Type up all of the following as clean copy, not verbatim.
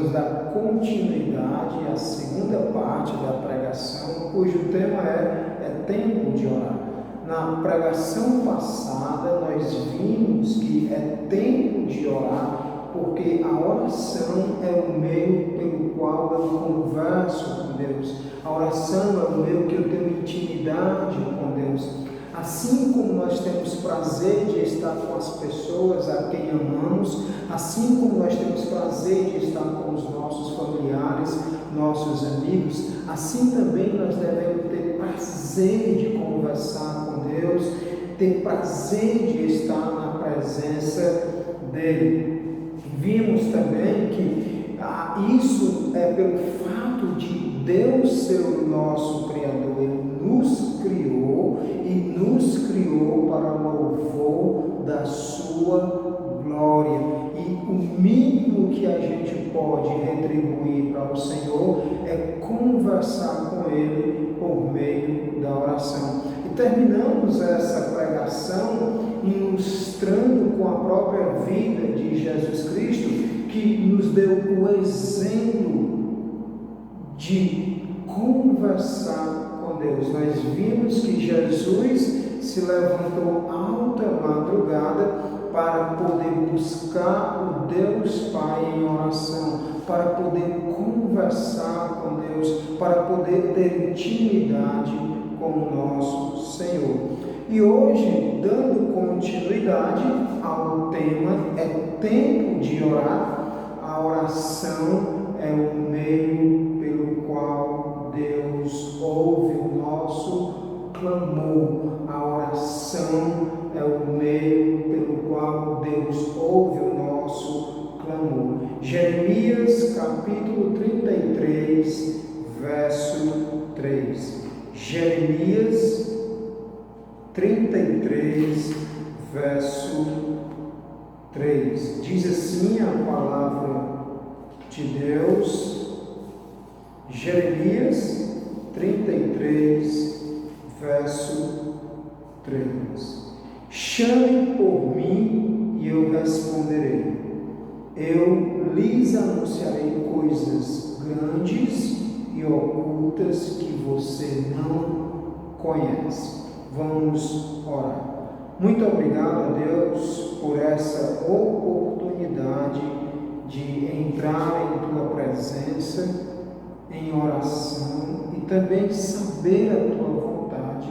vamos dar continuidade à segunda parte da pregação, cujo tema é tempo de orar. Na pregação passada, nós vimos que é tempo de orar, porque a oração é o meio pelo qual eu converso com Deus. A oração é o meio que eu tenho intimidade com Deus. Assim como nós temos prazer de estar com as pessoas a quem amamos, assim como nós temos prazer de estar com os nossos familiares, nossos amigos, assim também nós devemos ter prazer de conversar com Deus, ter prazer de estar na presença dele. Vimos também que isso é pelo fato de Deus ser o nosso Criador. Ele nos criou e nos criou para louvor da sua glória. E o mínimo que a gente pode retribuir para o Senhor é conversar com Ele por meio da oração. E terminamos essa pregação ilustrando com a própria vida de Jesus Cristo, que nos deu o exemplo de conversar com Deus. Nós vimos que Jesus se levantou alta madrugada para poder buscar o Deus Pai em oração, para poder conversar com Deus, para poder ter intimidade com o nosso Senhor. E hoje, dando continuidade ao tema, é tempo de orar. A oração é o meio pelo qual Deus ouve o nosso clamor. A oração é o meio pelo qual Deus ouve o nosso clamor. Jeremias capítulo 33, verso 3. Jeremias 33, verso 3. Diz assim a palavra de Deus, Jeremias 33, verso 3. Chame por mim e eu responderei. Eu lhes anunciarei coisas grandes e ocultas que você não conhece. Vamos orar. Muito obrigado a Deus por essa oportunidade de entrar em Tua presença em oração e também saber a Tua vontade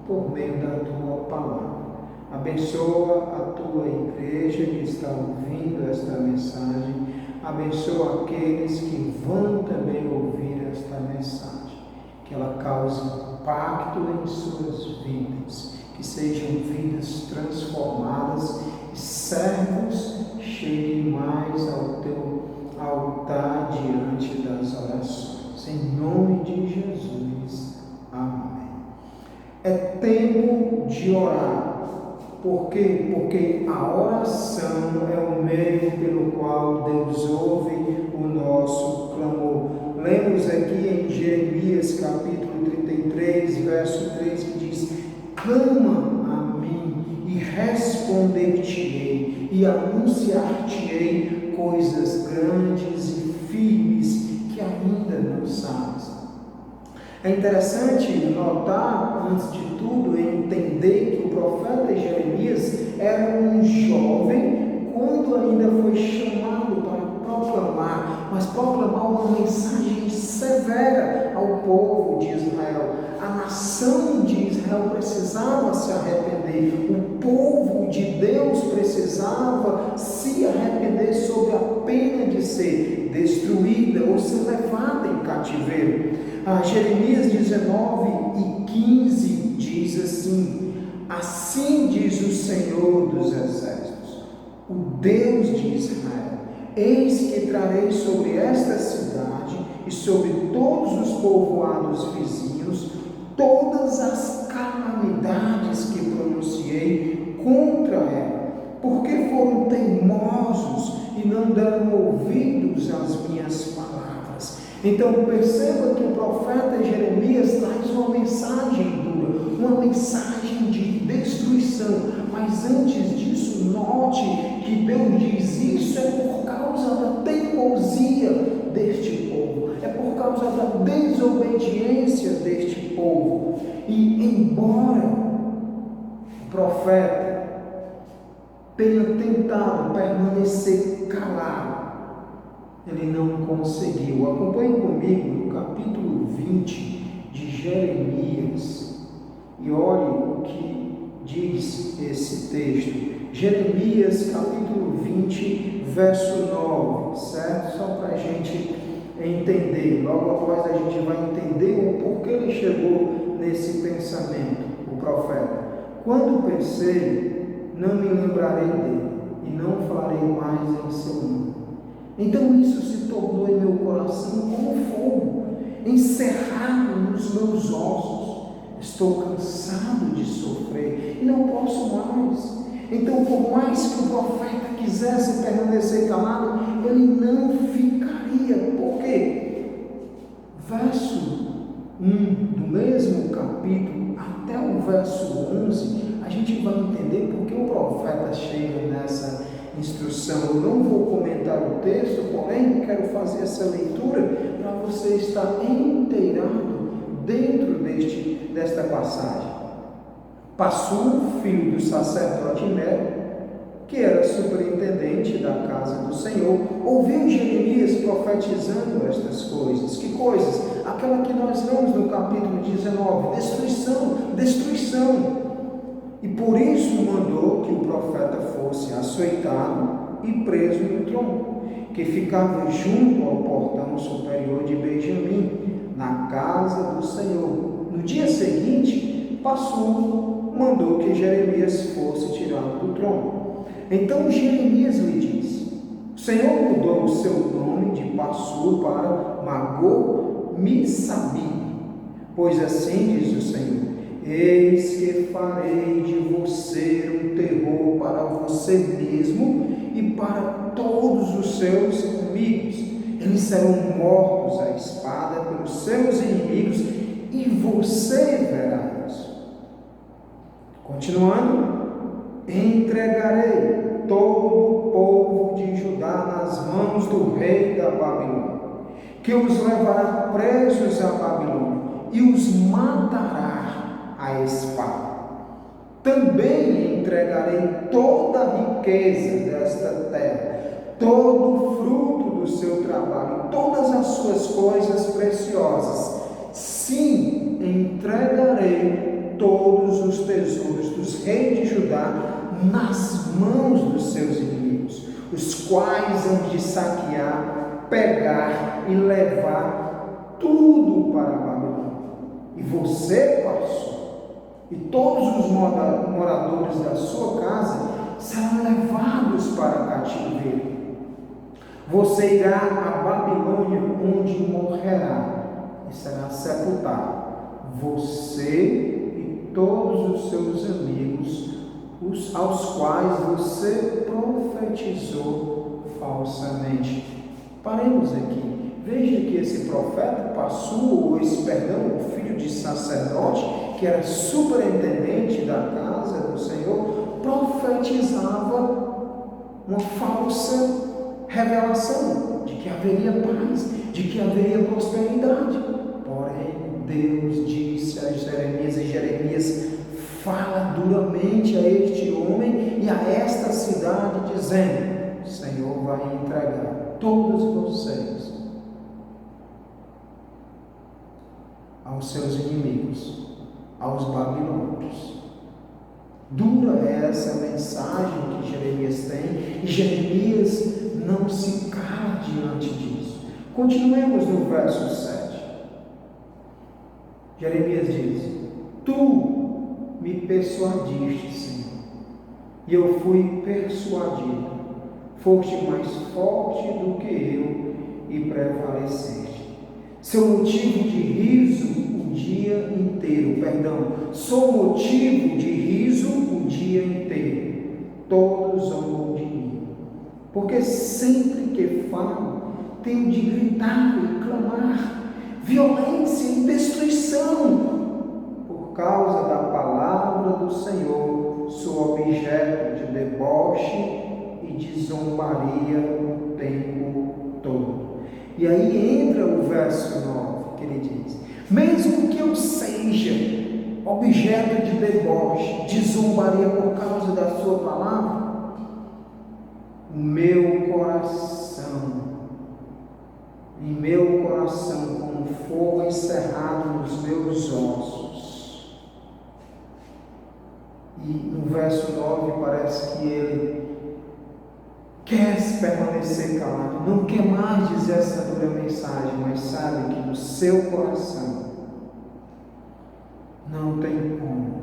por meio da Tua palavra. Abençoa a Tua igreja que está ouvindo esta mensagem. Abençoa aqueles que vão também ouvir esta mensagem. Que ela cause impacto em suas vidas, que sejam vidas transformadas e servos cheguem mais ao Teu altar diante das orações. Em nome de Jesus. Amém. É tempo de orar. Por quê? Porque a oração é o meio pelo qual Deus ouve o nosso clamor. Lemos aqui em Jeremias capítulo 33, verso 3, que diz: clama a mim e responder-te-ei e anunciar-te-ei coisas grandes e firmes que ainda não sabes. É interessante notar, antes de tudo, entender que o profeta Jeremias era um jovem quando ainda foi chamado para proclamar, mas proclamar uma mensagem severa ao povo de Israel. A nação de Israel precisava se arrepender, o povo de Deus precisava se arrepender sob a pena de ser destruída ou ser levada em cativeiro. Jeremias 19:15 diz assim: assim diz o Senhor dos Exércitos, o Deus de Israel: eis que trarei sobre esta cidade e sobre todos os povoados vizinhos todas as calamidades que pronunciei contra ela, porque foram teimosos e não deram ouvidos às minhas palavras. Então perceba que o profeta Jeremias traz uma mensagem dura, uma mensagem de destruição, mas antes disso, note que Deus diz: isso é por causa da teimosia povo, é por causa da desobediência deste povo. E embora o profeta tenha tentado permanecer calado, ele não conseguiu. Acompanhe comigo no capítulo 20 de Jeremias e olhe o que diz esse texto. Jeremias capítulo 20, verso 9, certo? Só para a gente entender. Logo após a gente vai entender o porquê ele chegou nesse pensamento, o profeta. Quando pensei, não me lembrarei dele e não falarei mais em seu nome. Então isso se tornou em meu coração como fogo, encerrado nos meus ossos. Estou cansado de sofrer e não posso mais. Então, por mais que o profeta quisesse permanecer calado, ele não ficaria. Por quê? Verso 1 do mesmo capítulo até o verso 11, a gente vai entender porque o profeta chega nessa instrução. Eu não vou comentar o texto, porém quero fazer essa leitura para você estar inteirado dentro desta passagem. Passou, filho do sacerdote Mero, que era superintendente da casa do Senhor, ouviu Jeremias profetizando estas coisas. Que coisas? Aquela que nós lemos no capítulo 19, destruição, destruição. E por isso mandou que o profeta fosse açoitado e preso no tronco, que ficava junto ao portão superior de Benjamim, na casa do Senhor. No dia seguinte, passou, mandou que Jeremias fosse tirado do tronco. Então Jeremias lhe disse: o Senhor mudou o seu nome de Passur para Magor-Missabi, pois assim diz o Senhor: eis que farei de você um terror para você mesmo e para todos os seus inimigos. Eles serão mortos à espada pelos seus inimigos e você verá isso. Continuando, entregarei todo o povo de Judá nas mãos do rei da Babilônia, que os levará presos à Babilônia e os matará à espada. Também entregarei toda a riqueza desta terra, todo o fruto do seu trabalho, todas as suas coisas preciosas. Sim, entregarei todos os tesouros dos reis de Judá nas mãos dos seus inimigos, os quais hão de saquear, pegar e levar tudo para a Babilônia. E você, pastor, e todos os moradores da sua casa serão levados para cativeiro. Você irá à Babilônia, onde morrerá e será sepultado, você e todos os seus amigos, aos quais você profetizou falsamente. Paremos aqui. Veja que esse profeta passou, o filho de sacerdote, que era superintendente da casa do Senhor, profetizava uma falsa revelação de que haveria paz, de que haveria prosperidade. Porém, Deus disse a Jeremias, e Jeremias fala duramente a este homem e a esta cidade, dizendo: o Senhor vai entregar todos vocês aos seus inimigos, aos babilônios. Dura é essa mensagem que Jeremias tem, e Jeremias não se cala diante disso. Continuemos no verso 7. Jeremias diz: tu me persuadiste, Senhor, e eu fui persuadido. Foste mais forte do que eu e prevaleceste. Seu motivo de riso o dia inteiro, sou motivo de riso o dia inteiro. Todos zombam de mim, porque sempre que falo, tenho de gritar e clamar, violência e destruição. Por causa da palavra do Senhor, sou objeto de deboche e de zombaria o tempo todo. E aí entra o verso 9, que ele diz: mesmo que eu seja objeto de deboche, de zombaria por causa da sua palavra, o meu coração, em meu coração, como fogo encerrado nos meus ossos. E no verso 9 parece que ele quer permanecer calado, não quer mais dizer essa dura mensagem, mas sabe que no seu coração não tem como.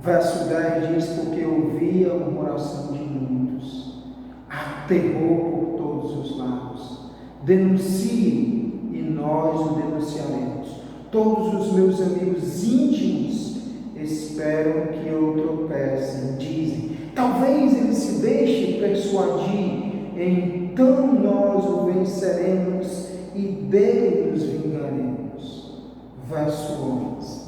Verso 10 diz: porque ouvi a murmuração de muitos, há terror por todos os lados. Denuncie e nós o denunciaremos. Todos os meus amigos íntimos esperam que eu tropece. Dizem: talvez ele se deixe persuadir, então nós o venceremos e dele nos vingaremos. Verso 11: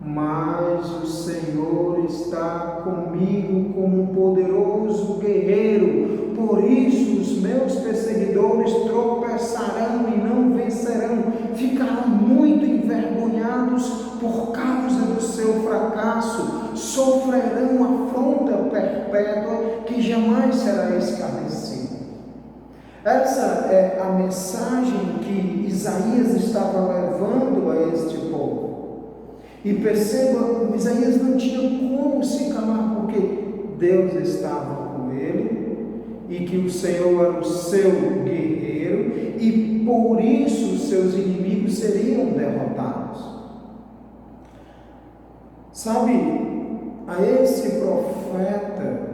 mas o Senhor está comigo como um poderoso guerreiro, por isso os meus perseguidores tropeçarão e não vencerão, ficarão muito envergonhados por causa do seu fracasso, sofrerão afronta perpétua que jamais será escarnecida. Essa é a mensagem que Isaías estava levando a este povo. E perceba, Isaías não tinha como se calar, porque Deus estava com ele, e que o Senhor era o seu guerreiro, e por isso os seus inimigos seriam derrotados. Sabe, a esse profeta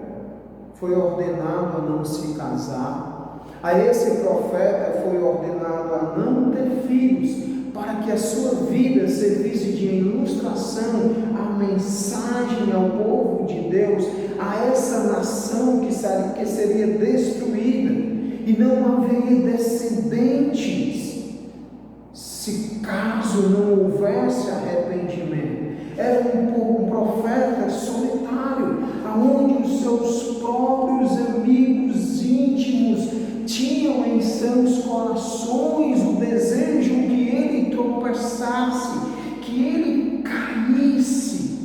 foi ordenado a não se casar, a esse profeta foi ordenado a não ter filhos, para que a sua vida servisse de ilustração à mensagem ao povo de Deus, a essa nação que seria destruída, e não haveria descendentes, se caso não houvesse arrependimento. Era um profeta solitário, aonde os seus próprios amigos íntimos tinham em seus corações o desejo que ele tropeçasse, que ele caísse.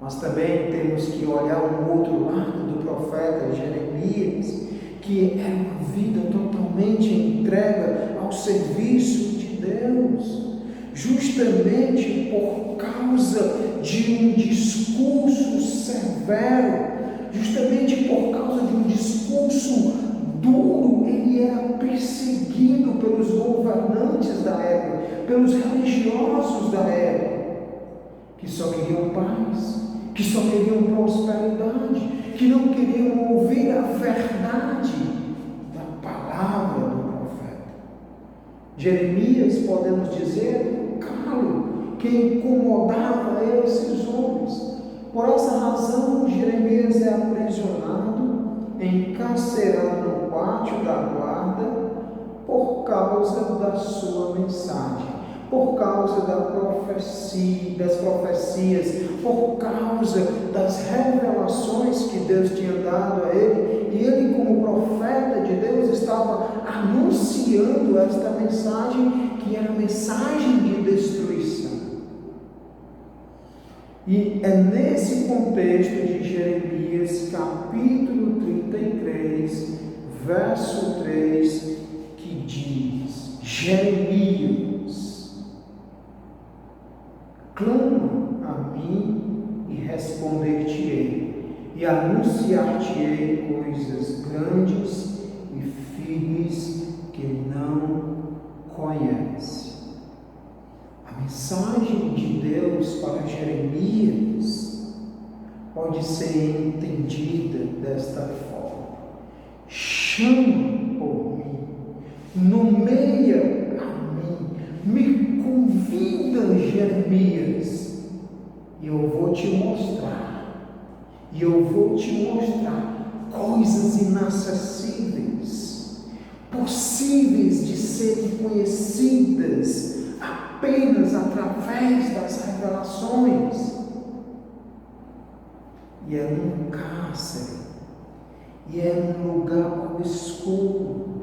Mas também temos que olhar um outro lado do profeta Jeremias, que era uma vida totalmente entregue ao serviço de Deus, justamente por causa de um discurso severo, justamente por causa de um discurso duro. Ele era perseguido pelos governantes da época, pelos religiosos da época, que só queriam paz, que só queriam prosperidade, que não queriam ouvir a verdade da palavra do profeta. Jeremias, podemos dizer, calo, que incomodava esses homens. Por essa razão, Jeremias é aprisionado, encarcerado no pátio da guarda, por causa da sua mensagem, por causa das profecias, por causa das revelações que Deus tinha dado a ele, e ele, como profeta de Deus, estava anunciando esta mensagem, que era mensagem de destruição. E é nesse contexto de Jeremias, capítulo 33, verso 3, que diz: Jeremias, clama a mim e responder-te-ei, e anunciar-te-ei coisas grandes e firmes que não conheces. A mensagem de Deus para Jeremias pode ser entendida desta forma: chama por mim, nomeia a mim, me convida, Jeremias, e eu vou te mostrar coisas inacessíveis, possíveis de serem conhecidas apenas através das revelações. E é num cárcere, e é num lugar obscuro,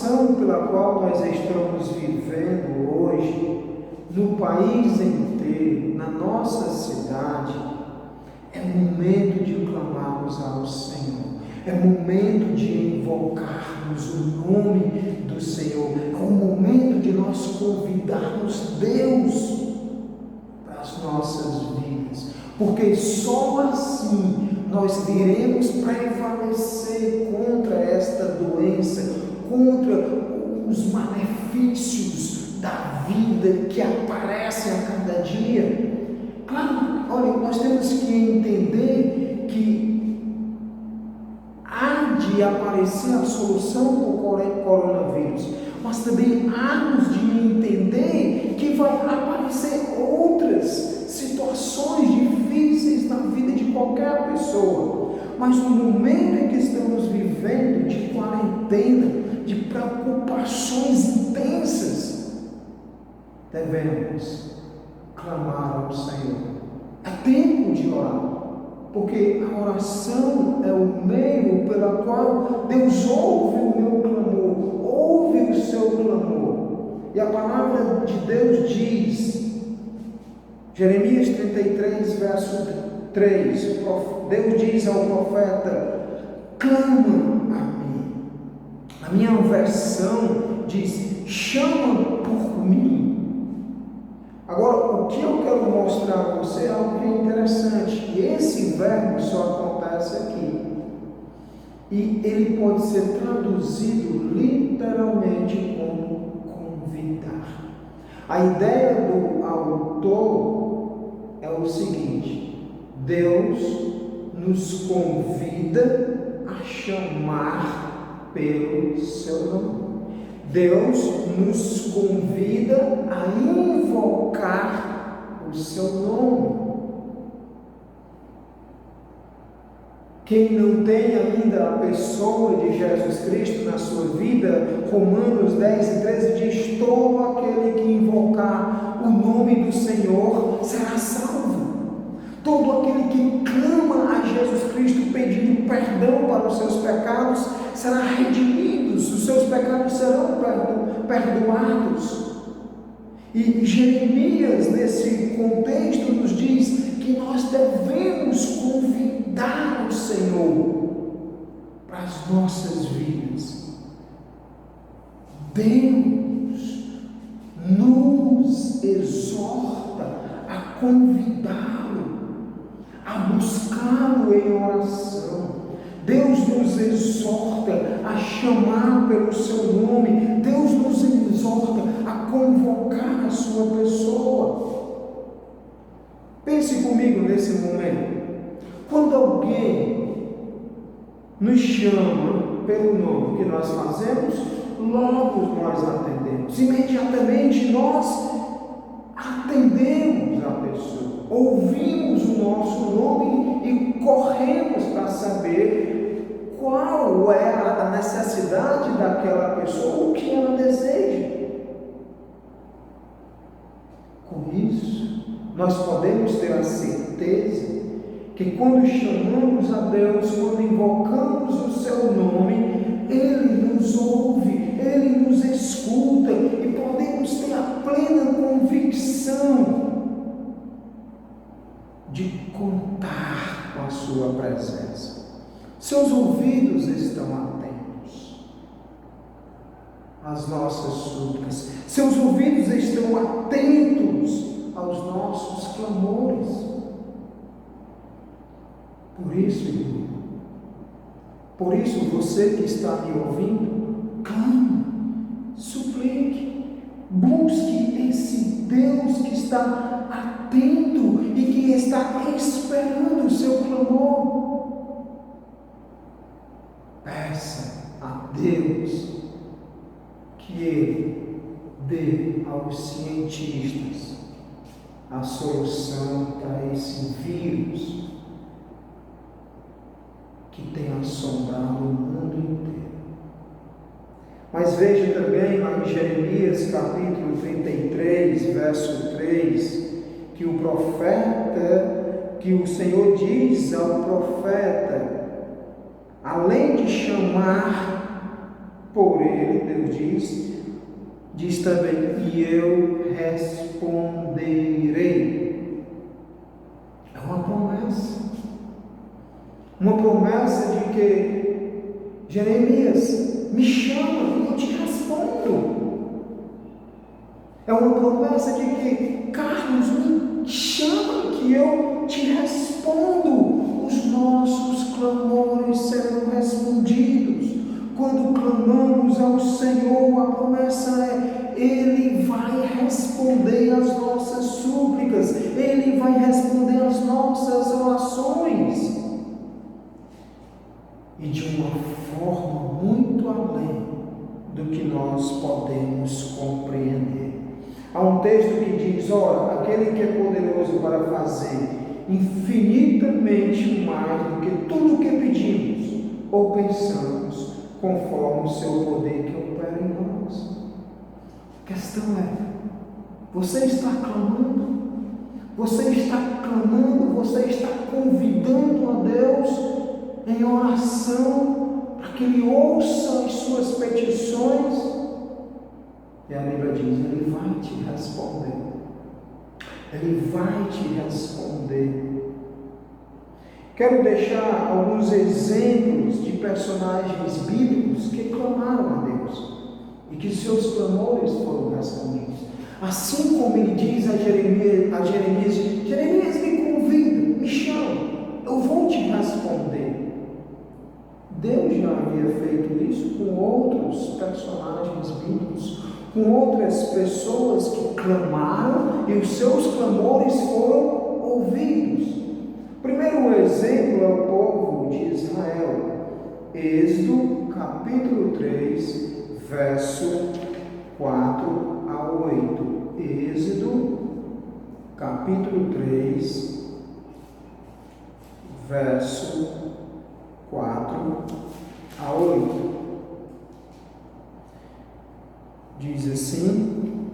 situação pela qual nós estamos vivendo hoje, no país inteiro, na nossa cidade, é momento de clamarmos ao Senhor. É momento de invocarmos o nome do Senhor. É o momento de nós convidarmos Deus para as nossas vidas. Porque só assim nós iremos prevalecer contra esta doença, contra os malefícios da vida que aparecem a cada dia. Claro, olha, nós temos que entender que há de aparecer a solução para o coronavírus, mas também há de entender que vai aparecer outras situações difíceis na vida de qualquer pessoa. Mas no momento em que estamos vivendo de quarentena, de preocupações intensas, devemos clamar ao Senhor. É tempo de orar, porque a oração é o meio pela qual Deus ouve o meu clamor, ouve o seu clamor. E a palavra de Deus diz, Jeremias 33, verso 3, Deus diz ao profeta: clama a mim. A minha versão diz: chama por mim. Agora, o que eu quero mostrar a você é algo que é interessante. E esse verbo só acontece aqui. E ele pode ser traduzido literalmente como convidar. A ideia do autor é o seguinte: Deus nos convida a chamar pelo seu nome. Deus nos convida a invocar o seu nome. Quem não tem ainda a pessoa de Jesus Cristo na sua vida, Romanos 10 e 13 diz: todo aquele que invocar o nome do Senhor será salvo. Todo aquele que clama a Jesus Cristo pedindo perdão para os seus pecados será redimido, os seus pecados serão perdoados. E Jeremias, nesse contexto, nos diz que nós devemos convidar o Senhor para as nossas vidas. Deus nos exorta a convidá-lo, a buscá-lo em oração. Deus nos exorta a chamar pelo seu nome. Deus nos exorta a convocar a sua pessoa. Pense comigo nesse momento. Quando alguém nos chama pelo nome, o que nós fazemos? Logo nós atendemos. Imediatamente nós atendemos a pessoa. Ouvimos o nosso nome e corremos para saber qual é a necessidade daquela pessoa, o que ela deseja. Com isso, nós podemos ter a certeza que quando chamamos a Deus, quando invocamos o seu nome, Ele nos ouve, Ele nos escuta e podemos ter a plena convicção de contar com a sua presença. Seus ouvidos estão atentos às nossas súplicas. Seus ouvidos estão atentos aos nossos clamores. Por isso, irmão, por isso você que está me ouvindo, clame, suplique, busque esse Deus que está atento e que está esperando o seu clamor. Peça a Deus que Ele dê aos cientistas a solução para esse vírus que tem assombrado o mundo inteiro. Mas veja também lá em Jeremias capítulo 33, verso 3, que o profeta, que o Senhor diz ao profeta, além de chamar por ele, Deus diz também, e eu responderei. É uma promessa. Uma promessa de que, Jeremias, me chama e eu te respondo. É uma promessa de que, Carlos, me chama que eu te respondo. Os nossos clamores serão respondidos. Quando clamamos ao Senhor, a promessa é: Ele vai responder às nossas súplicas, Ele vai responder às nossas orações. E de uma forma muito além do que nós podemos compreender. Há um texto que diz: ora, aquele que é poderoso para fazer infinitamente mais do que tudo o que pedimos ou pensamos, conforme o seu poder que opera em nós. A questão é: você está clamando? Você está clamando? Você está convidando a Deus em oração para que Ele ouça as suas petições? E a Bíblia diz: Ele vai te responder. Ele vai te responder. Quero deixar alguns exemplos de personagens bíblicos que clamaram a Deus e que seus clamores foram respondidos. Assim como ele diz a Jeremias: Jeremias, me convida, me chama, eu vou te responder. Deus já havia feito isso com outros personagens bíblicos, com outras pessoas que clamaram e os seus clamores foram ouvidos. Primeiro exemplo é o povo de Israel. Êxodo capítulo 3, verso 4 a 8. Êxodo capítulo 3, verso 4 a 8. Diz assim: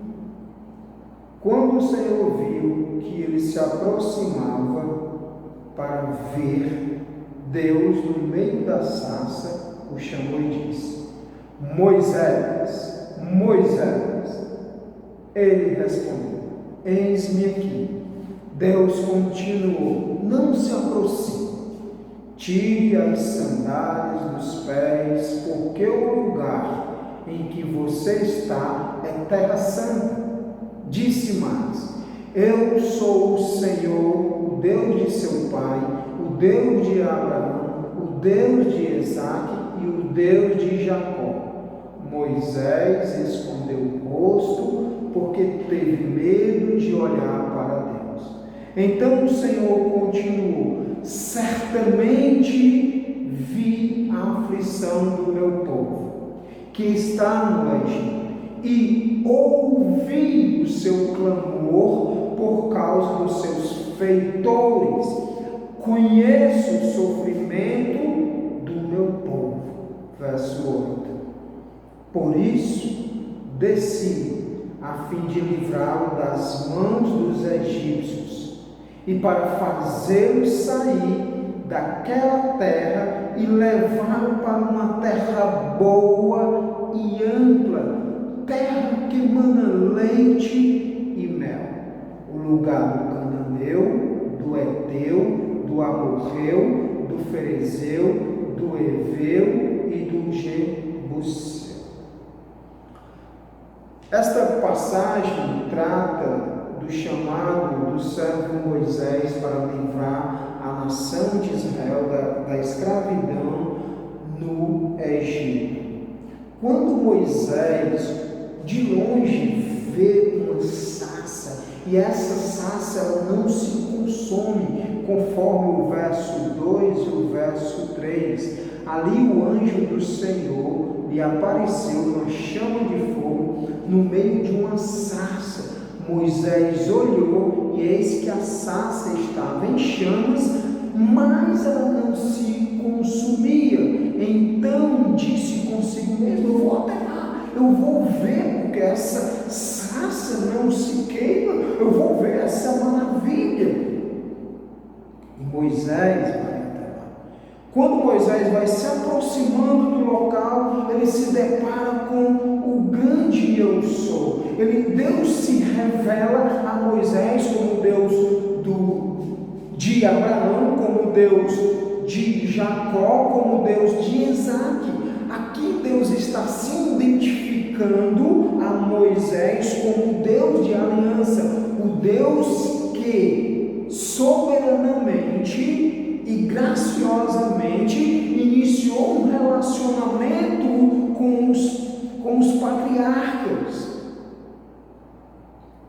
quando o Senhor viu que ele se aproximava para ver, Deus, no meio da sarça, o chamou e disse: Moisés, Moisés. Ele respondeu: eis-me aqui. Deus continuou: não se aproxime, tire as sandálias dos pés, porque o lugar em que você está é terra santa. Disse mais: eu sou o Senhor, o Deus de seu pai, o Deus de Abraão, o Deus de Isaque e o Deus de Jacó. Moisés escondeu o rosto, porque teve medo de olhar para Deus. Então o Senhor continuou: certamente vi a aflição do meu povo, que está no Egito, e ouvi o seu clamor por causa dos seus feitores. Conheço o sofrimento do meu povo. Verso 8. Por isso desci, a fim de livrá-lo das mãos dos egípcios, e para fazê-lo sair daquela terra e levá-lo para uma terra boa e ampla, terra que emana leite e mel, o lugar do cananeu, do heteu, do amorreu, do ferezeu, do heveu e do jebuseu. Esta passagem trata do chamado do servo Moisés para livrar a nação de Israel da escravidão no Egito. Quando Moisés de longe vê uma sarça, e essa sarça ela não se consome, conforme o verso 2 e o verso 3, ali o anjo do Senhor lhe apareceu numa chama de fogo no meio de uma sarça. Moisés olhou e eis que a sarça estava em chamas, mas ela não se consumia. Então disse consigo mesmo: eu vou até lá, eu vou ver, porque essa sarça não se queima, eu vou ver essa maravilha. E Moisés vai até lá. Quando Moisés vai se aproximando do local, ele se depara com o grande eu sou. Deus se revela a Moisés como Deus de Abraão, como Deus de Jacó, como Deus de Isaac. Aqui Deus está se identificando a Moisés como Deus de aliança, o Deus que soberanamente e graciosamente iniciou um relacionamento com os patriarcas.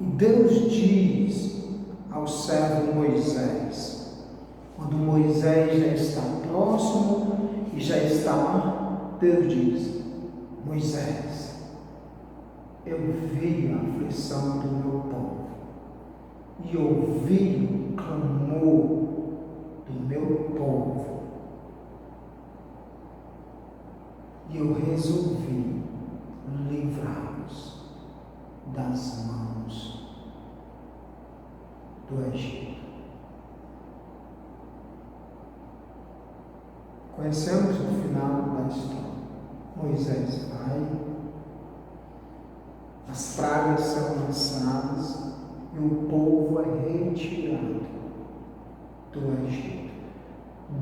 E Deus diz ao servo Moisés, quando Moisés já está próximo e já está lá, Deus diz: Moisés, eu vi a aflição do meu povo e ouvi o clamor do meu povo, e eu resolvi livrá-los das mãos do Egito. Conhecemos o final da história. Moisés vai, as pragas são lançadas e o povo é retirado do Egito.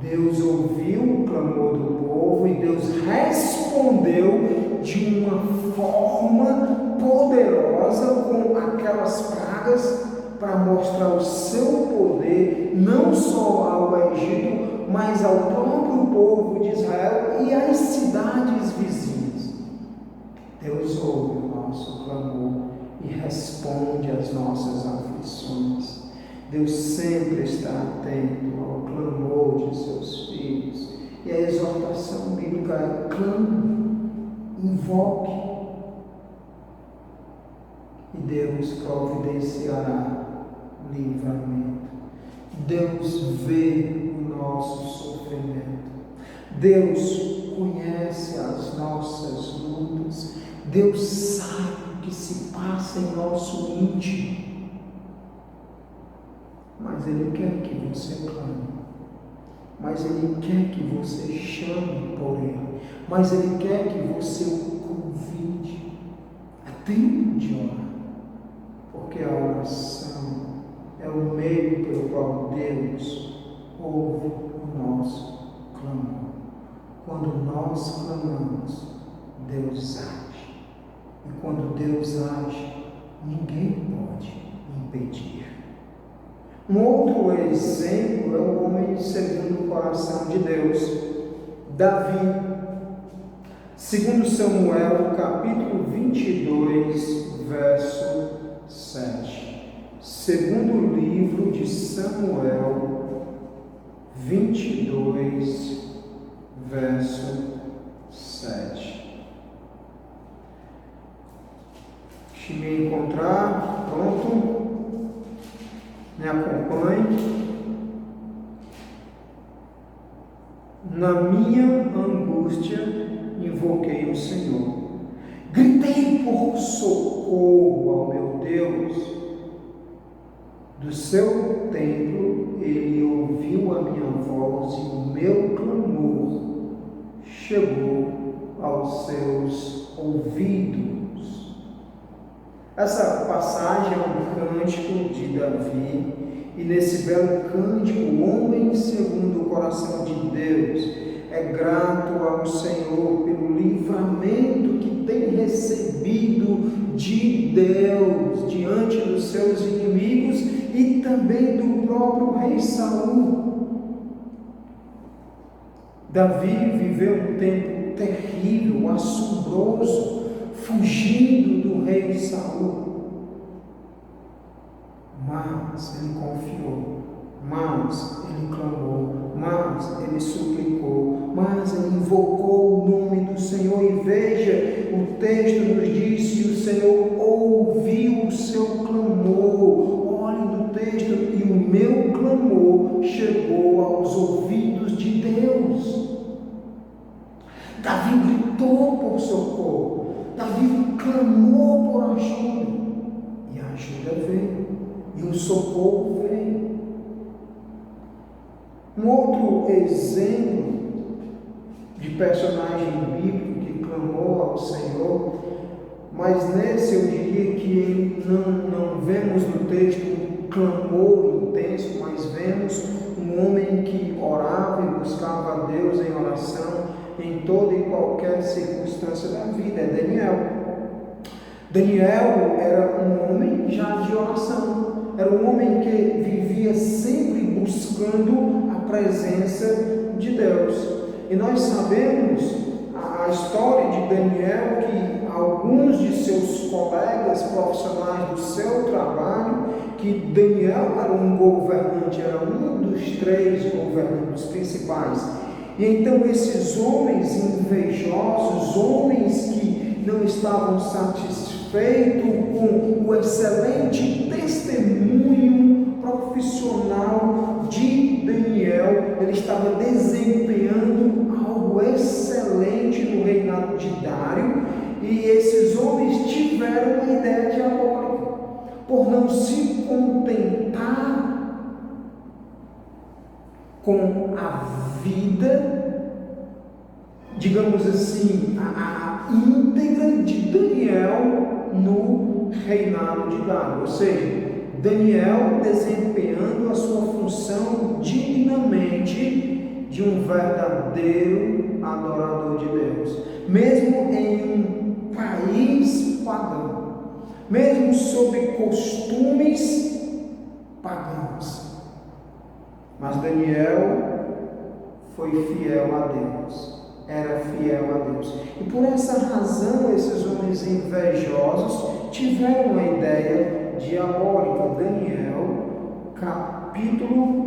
Deus ouviu o clamor do povo e Deus respondeu de uma forma poderosa com aquelas pragas para mostrar o seu poder não só ao Egito, mas ao próprio povo de Israel e às cidades vizinhas. Deus ouve o nosso clamor e responde às nossas aflições. Deus sempre está atento ao clamor de seus filhos. E a exortação bíblica é: clame, invoque. E Deus providenciará livramento. Deus vê o nosso sofrimento. Deus conhece as nossas lutas. Deus sabe o que se passa em nosso íntimo. Mas Ele quer que você clame. Mas Ele quer que você chame por Ele. Mas Ele quer que você o convide. É tempo de orar. Porque a oração é o meio pelo qual Deus ouve o nosso clamor. Quando nós clamamos, Deus age. E quando Deus age, ninguém pode impedir. Um outro exemplo é o homem segundo o coração de Deus, Davi. Segundo Samuel, capítulo 22, verso 7. Segundo livro de Samuel, 22, verso 7. Deixe me encontrar, pronto. Me acompanhe. Na minha angústia, invoquei o Senhor. Gritei por socorro ao meu Deus. Do seu templo, Ele ouviu a minha voz e o meu clamor chegou aos seus ouvidos. Essa passagem é um cântico de Davi, e nesse belo cântico, o homem segundo o coração de Deus é grato ao Senhor pelo livramento que tem recebido de Deus diante dos seus inimigos e também do próprio rei Saul. Davi viveu um tempo terrível, assombroso, fugindo do rei Saul. Mas ele confiou, mas ele clamou, mas ele suplicou, mas ele invocou o nome do Senhor. E veja, o texto nos diz que o Senhor ouviu o seu clamor. Olhe no texto: e o meu clamor chegou aos ouvidos de Deus. Davi gritou por socorro, Davi clamou por ajuda, e a ajuda veio, e o socorro veio. Um outro exemplo de personagem bíblico que clamou ao Senhor, mas nesse eu diria que não vemos no texto um clamor intenso, mas vemos um homem que orava e buscava a Deus em oração em toda e qualquer circunstância da vida. É Daniel. Daniel era um homem já de oração, era um homem que vivia sempre buscando a presença de Deus. E nós sabemos a história de Daniel, que alguns de seus colegas profissionais do seu trabalho, que Daniel era um governante, era um dos 3 governantes principais. E então esses homens invejosos, homens que não estavam satisfeitos com o excelente testemunho profissional de Daniel, ele estava desempenhando algo excelente no reinado de Dário, e esses homens tiveram uma ideia diabólica, por não se contentar com a vida, digamos assim, a íntegra de Daniel no reinado de Dário, ou seja, Daniel desempenhando a sua função dignamente de um verdadeiro adorador de Deus, mesmo em um país pagão, mesmo sob costumes pagãos. Mas Daniel foi fiel a Deus, era fiel a Deus. E por essa razão, esses homens invejosos tiveram uma ideia diabólica. Daniel, capítulo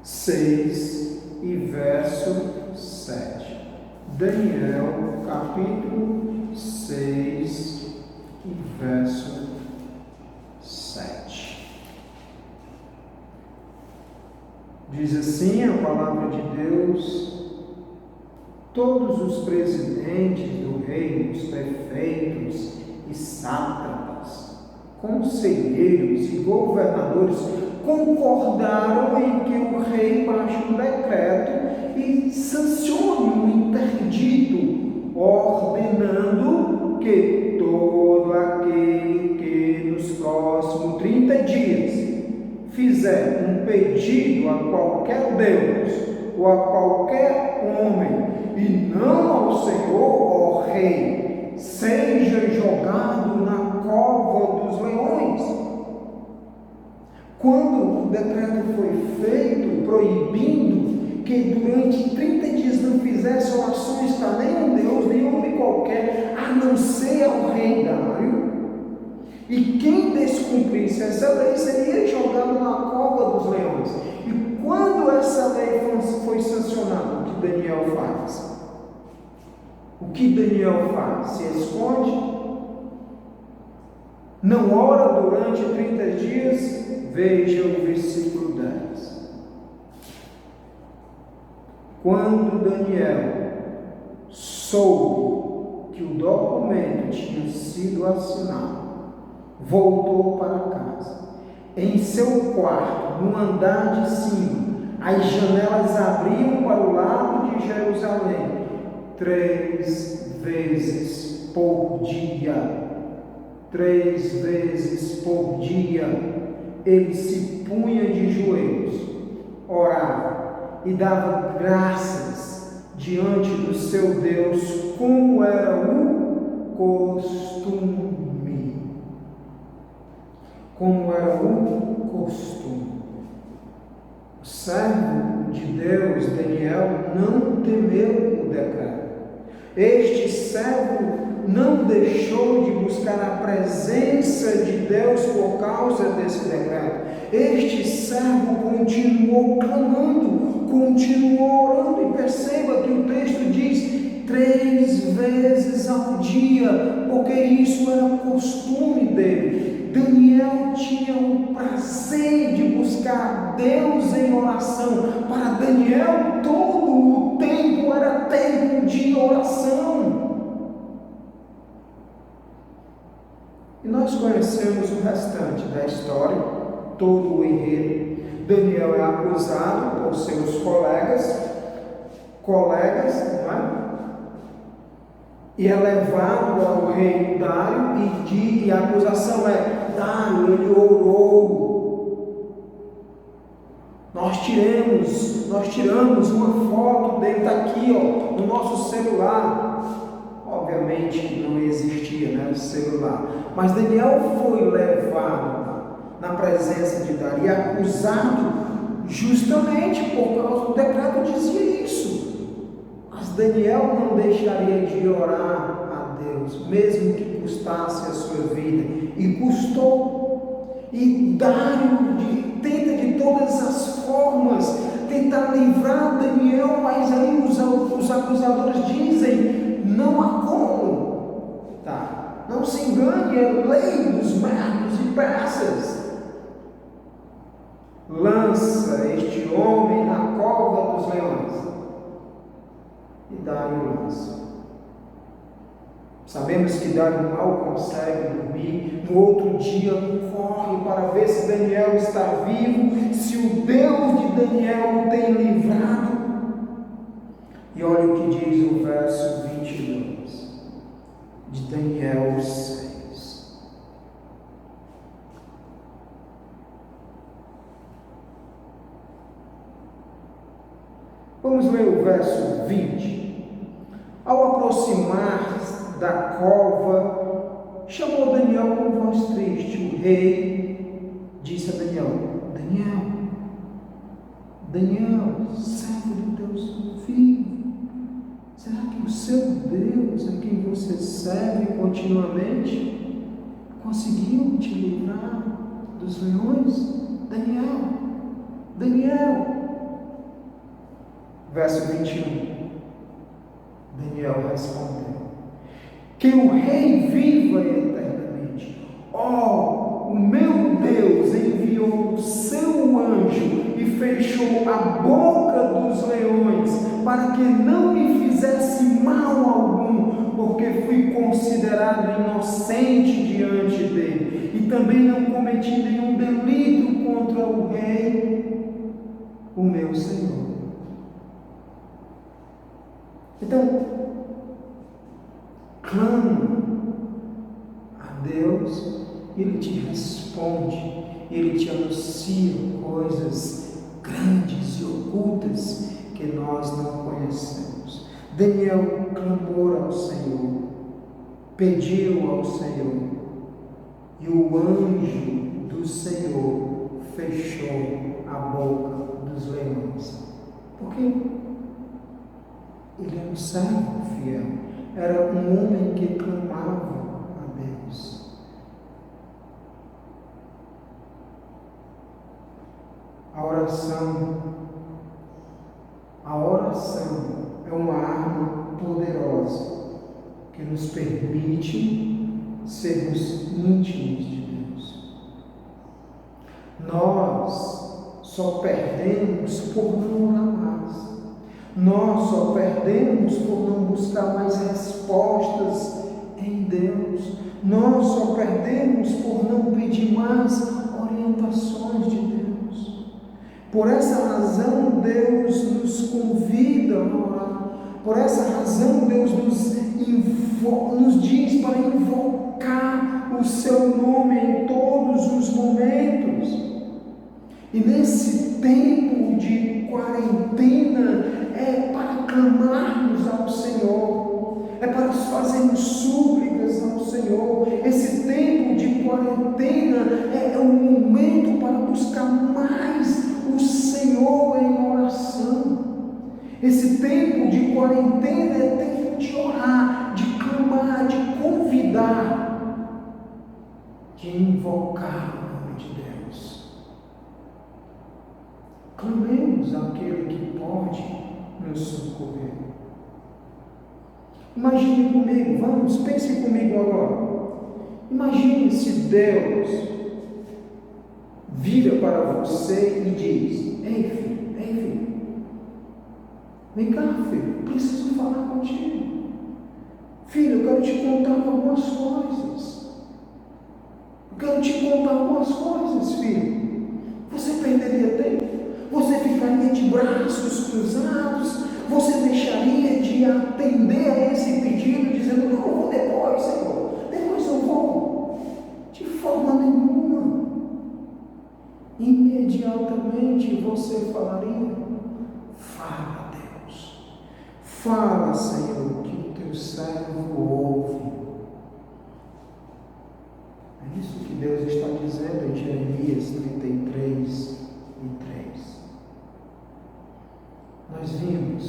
6 e verso 7. Daniel, capítulo 6 e verso 7. Diz assim a palavra de Deus: todos os presidentes do reino, os prefeitos e sátrapas, conselheiros e governadores concordaram em que o rei baixe um decreto e sancione um interdito, ordenando que todo aquele que nos próximos 30 dias fizer um pedido a qualquer Deus ou a qualquer homem, e não ao Senhor, ó rei, seja jogado na cova dos leões. Quando o decreto foi feito, proibindo que durante 30 dias não fizesse orações para nenhum Deus, nenhum homem qualquer, a não ser ao rei Dário, e quem descumprisse essa lei seria jogado na cova dos leões. E quando essa lei foi sancionada, o que Daniel faz? O que Daniel faz? Se esconde? Não ora durante 30 dias? Veja o versículo 10. Quando Daniel soube que o documento tinha sido assinado, voltou para casa. Em seu quarto, no andar de cima, as janelas abriam para o lado de Jerusalém 3 vezes por dia. 3 vezes por dia ele se punha de joelhos, orava e dava graças diante do seu Deus, como era o costume. Como era o costume. O servo de Deus, Daniel, não temeu o decreto. Este servo não deixou de buscar a presença de Deus por causa desse decreto. Este servo continuou clamando, continuou orando, e perceba que o texto diz 3 vezes ao dia, porque isso era costume dele. Daniel tinha o prazer de buscar Deus em oração. Para Daniel, todo o tempo era tempo de oração. E nós conhecemos o restante da história, todo o enredo. Daniel é acusado por seus colegas, não é? E é levado ao rei Dário, e a acusação é: Dário, ele orou. Nós tiramos uma foto dele, está aqui, ó, no nosso celular. Obviamente que não existia, né, o celular. Mas Daniel foi levado na presença de Dário e acusado justamente por causa do decreto dizia isso. Mas Daniel não deixaria de orar a Deus, mesmo que custasse a sua vida. E custou. E Dário tenta de todas as formas tentar livrar Daniel, mas aí os acusadores dizem: não há como. Tá? Não se engane, é lei dos medos e persas. Lança este homem na cova dos leões. E Dário lança. Sabemos que Dário mal consegue dormir. No outro dia corre para ver se Daniel está vivo, se o Deus de Daniel o tem livrado. E olha o que diz o verso 22 de Daniel 6. Vamos ler o verso 20. Ao aproximar da cova, chamou Daniel com voz triste. O rei disse a Daniel: Daniel, servo de Deus vivo, será que o seu Deus, a quem você serve continuamente, conseguiu te livrar dos leões? Daniel. Verso 21. Daniel respondeu: que o rei viva eternamente. O meu Deus enviou o seu anjo e fechou a boca dos leões para que não me fizesse mal algum, porque fui considerado inocente diante dele e também não cometi nenhum delito contra o rei, o meu Senhor. Então, clama a Deus, Ele te responde, Ele te anuncia coisas grandes e ocultas que nós não conhecemos. Daniel clamou ao Senhor, pediu ao Senhor, e o anjo do Senhor fechou a boca dos leões. Por quê? Ele era um servo fiel, era um homem que clamava a Deus. A oração é uma arma poderosa que nos permite sermos íntimos de Deus. Nós só perdemos por não orar mais. Nós só perdemos por não buscar mais respostas em Deus. Nós só perdemos por não pedir mais orientações de Deus. Por essa razão, Deus nos convida a orar. Por essa razão, Deus nos diz para invocar o seu nome em todos os momentos. E nesse tempo de quarentena, é para clamarmos ao Senhor, é para fazermos súplicas ao Senhor. Esse tempo de quarentena é um momento para buscar mais o Senhor em oração. Esse tempo de quarentena é tempo de orar, de clamar, de convidar, de invocar o nome de Deus. Clamemos àquele que pode nos socorrer. Imagine comigo, pense comigo agora. Imagine se Deus vira para você e diz: Ei filho, vem cá, filho, preciso falar contigo. Filho, eu quero te contar algumas coisas. Filho. Você perderia tempo? Você ficaria de braços cruzados? Você deixaria de atender a esse pedido, dizendo, não, eu vou depois, Senhor, depois eu vou? De forma nenhuma. Imediatamente você falaria, fala, Deus, fala, Senhor, que o teu servo ouve. É isso que Deus está dizendo em Jeremias 33, 3. Nós vimos,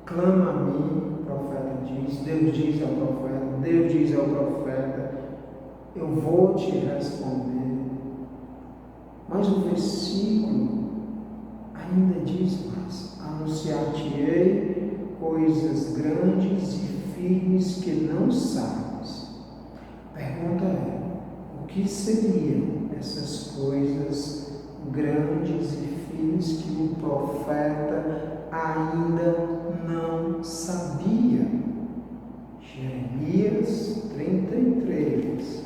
clama a mim, o profeta diz, Deus diz ao profeta, eu vou te responder. Mas o versículo ainda diz mais, anunciar-te-ei coisas grandes e firmes que não sabes. A pergunta é, o que seriam essas coisas grandes e firmes que o profeta ainda não sabia? Jeremias 33,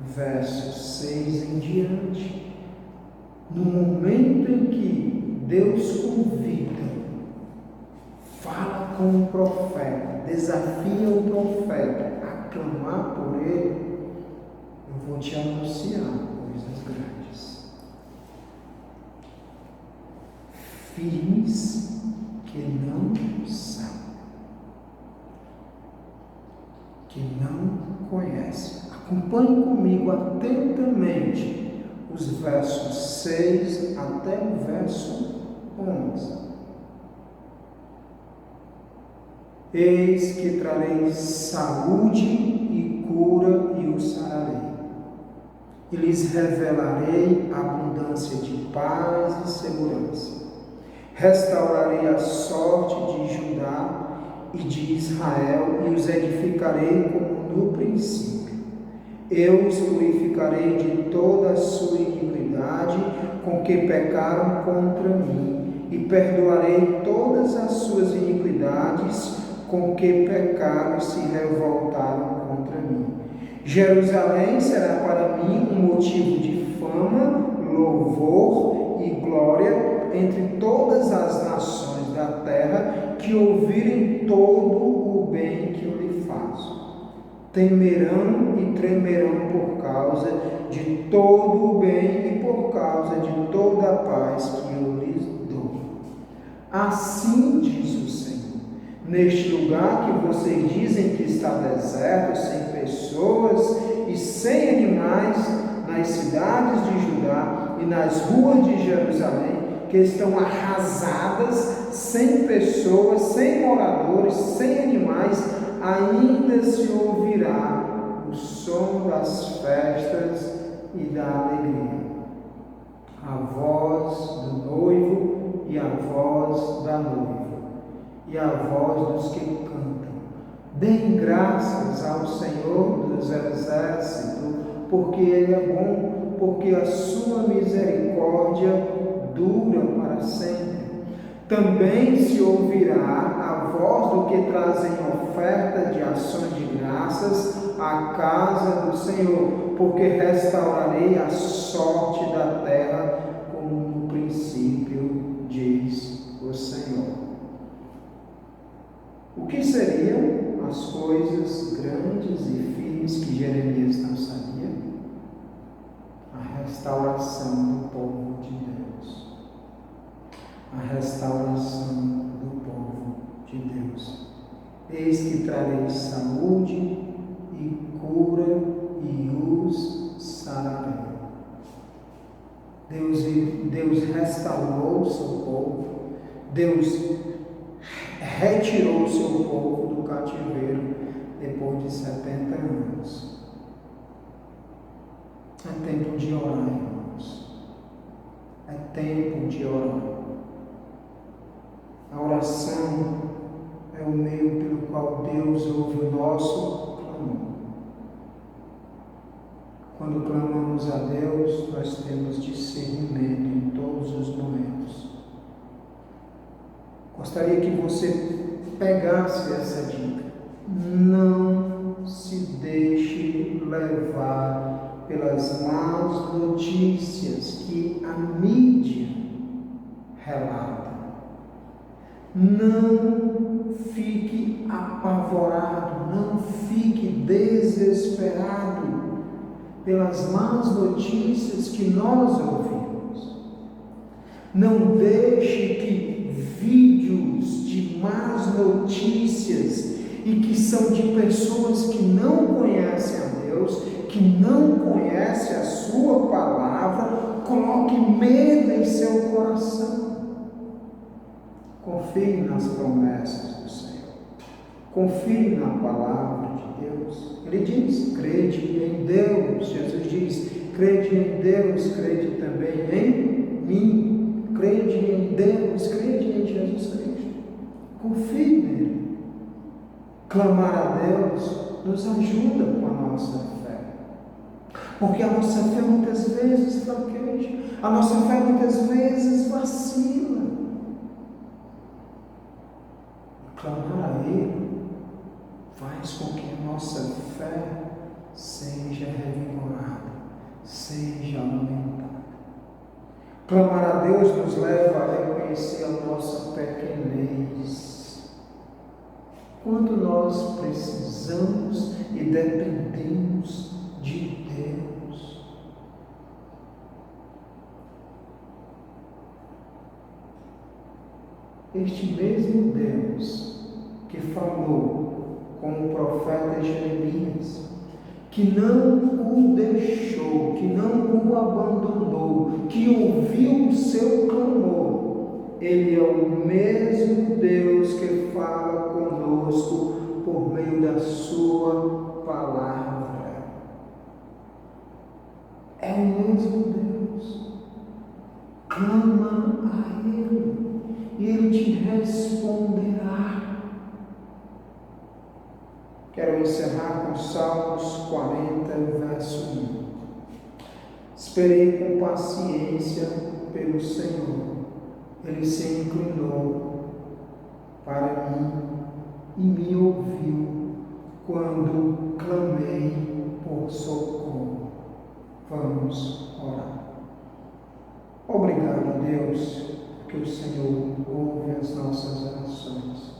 versos 6 em diante. No momento em que Deus convida, fala com o profeta, desafia o profeta a clamar por ele, eu vou te anunciar coisas grandes, firmes que não sabem, que não conhecem. Acompanhe comigo atentamente os versos 6 até o verso 11. Eis que trarei saúde e cura e o sararei, e lhes revelarei abundância de paz e segurança. Restaurarei a sorte de Judá e de Israel e os edificarei como no princípio. Eu os purificarei de toda a sua iniquidade com que pecaram contra mim, e perdoarei todas as suas iniquidades com que pecaram e se revoltaram contra mim. Jerusalém será para mim um motivo de fama, louvor e glória entre todas as nações da terra que ouvirem todo o bem que eu lhe faço. Temerão e tremerão por causa de todo o bem e por causa de toda a paz que eu lhes dou. Assim diz o Senhor, neste lugar que vocês dizem que está deserto, sem pessoas e sem animais, nas cidades de Judá e nas ruas de Jerusalém, que estão arrasadas, sem pessoas, sem moradores, sem animais, ainda se ouvirá o som das festas e da alegria, a voz do noivo e a voz da noiva, e a voz dos que cantam. Deem graças ao Senhor dos Exércitos, porque Ele é bom, porque a sua misericórdia dura para sempre. Também se ouvirá a voz do que trazem oferta de ações de graças à casa do Senhor, porque restaurarei a sorte da terra como no princípio, diz o Senhor. O que seriam as coisas grandes e firmes que Jeremias não sabia? A restauração do povo de Deus. A restauração do povo de Deus. Eis que trarei saúde e cura e os sararei. Deus restaurou o seu povo. Deus retirou o seu povo do cativeiro depois de 70 anos. É tempo de orar, irmãos. É tempo de orar. A oração é o meio pelo qual Deus ouve o nosso clamor. Quando clamamos a Deus, nós temos discernimento em todos os momentos. Gostaria que você pegasse essa dica. Não se deixe levar pelas más notícias que a mídia relata. Não fique apavorado, não fique desesperado pelas más notícias que nós ouvimos. Não deixe que vídeos de más notícias e que são de pessoas que não conhecem a Deus, que não conhecem a sua palavra, coloque medo em seu coração. Confie nas promessas do Senhor. Confie na palavra de Deus. Ele diz, crede em Deus. Jesus diz, crede em Deus, crede também em mim. Crede em Deus, crede em Jesus Cristo. Confie nele. Clamar a Deus nos ajuda com a nossa fé. Porque a nossa fé muitas vezes fraqueja. A nossa fé muitas vezes vacila. Clamar a Ele faz com que a nossa fé seja revigorada, seja aumentada. Clamar a Deus nos leva a reconhecer a nossa pequenez. Quanto nós precisamos e dependemos de Deus. Este mesmo Deus que falou com o profeta Jeremias, que não o deixou, que não o abandonou, que ouviu o seu clamor, Ele é o mesmo Deus que fala conosco por meio da sua palavra. É o mesmo Deus. Clama a Ele e Ele te responderá. Quero encerrar com Salmos 40, verso 1. Esperei com paciência pelo Senhor. Ele se inclinou para mim e me ouviu quando clamei por socorro. Vamos orar. Obrigado, Deus, que o Senhor ouve as nossas orações.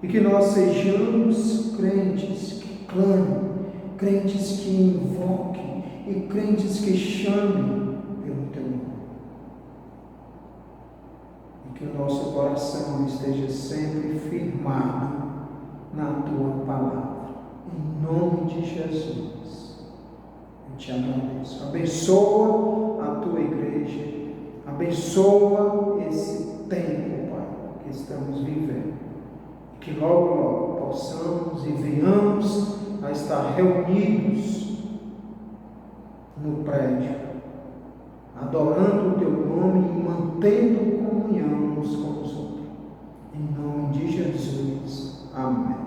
E que nós sejamos crentes que clamem, crentes que invoquem e crentes que chamem pelo Teu nome. E que o nosso coração esteja sempre firmado na Tua palavra. Em nome de Jesus, eu te agradeço. Abençoa a Tua igreja, abençoa esse tempo, Pai, que estamos vivendo. Que logo, logo possamos e venhamos a estar reunidos no prédio, adorando o Teu nome e mantendo comunhão uns com os outros. Em nome de Jesus. Amém.